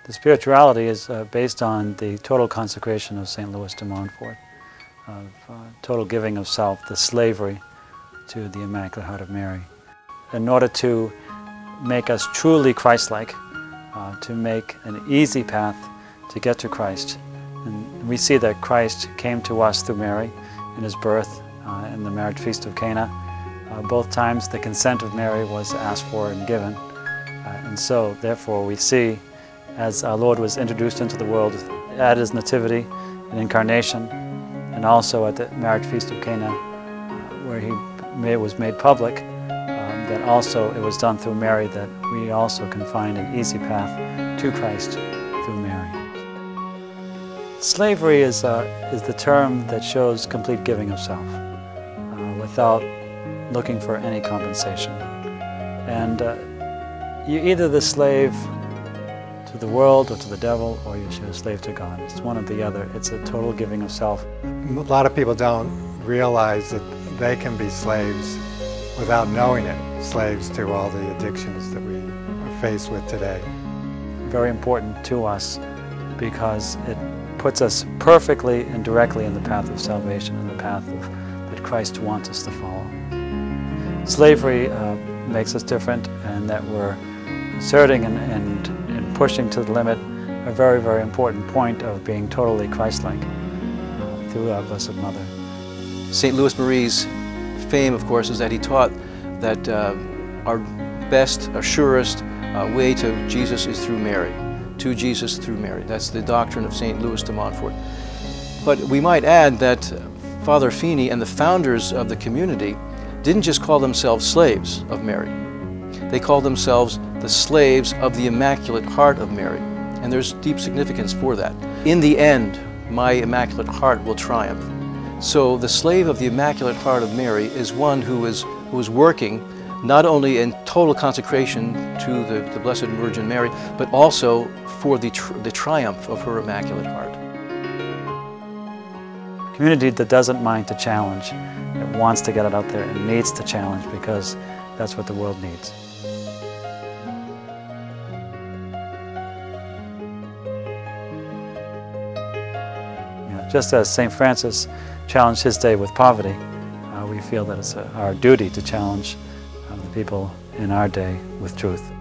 The spirituality is based on the total consecration of St. Louis de Montfort, of total giving of self, the slavery to the Immaculate Heart of Mary. In order to make us truly Christ-like, to make an easy path to get to Christ. And we see that Christ came to us through Mary in his birth, in the marriage feast of Cana. Both times the consent of Mary was asked for and given. And so, therefore, we see, as our Lord was introduced into the world at his nativity and incarnation, and also at the marriage feast of Cana, where he was made public, that also it was done through Mary, that we also can find an easy path to Christ through Mary. Slavery is the term that shows complete giving of self, without looking for any compensation. And you're either the slave to the world or to the devil, or you're a slave to God. It's one or the other. It's a total giving of self. A lot of people don't realize that they can be slaves without knowing it, slaves to all the addictions that we are faced with today. Very important to us because it puts us perfectly and directly in the path of salvation, in the path that Christ wants us to follow. Slavery makes us different, and that we're asserting and pushing to the limit a very, very important point of being totally Christ-like through our Blessed Mother. St. Louis Marie's fame, of course, is that he taught that our best, our surest way to Jesus is through Mary. To Jesus through Mary. That's the doctrine of St. Louis de Montfort. But we might add that Father Feeney and the founders of the community didn't just call themselves slaves of Mary. They called themselves the slaves of the Immaculate Heart of Mary. And there's deep significance for that. In the end, my Immaculate Heart will triumph. So the slave of the Immaculate Heart of Mary is one who is working not only in total consecration to the Blessed Virgin Mary, but also for the triumph of her Immaculate Heart. A community that doesn't mind to challenge, it wants to get it out there and needs to challenge, because that's what the world needs. Just as St. Francis challenged his day with poverty, we feel that it's our duty to challenge the people in our day with truth.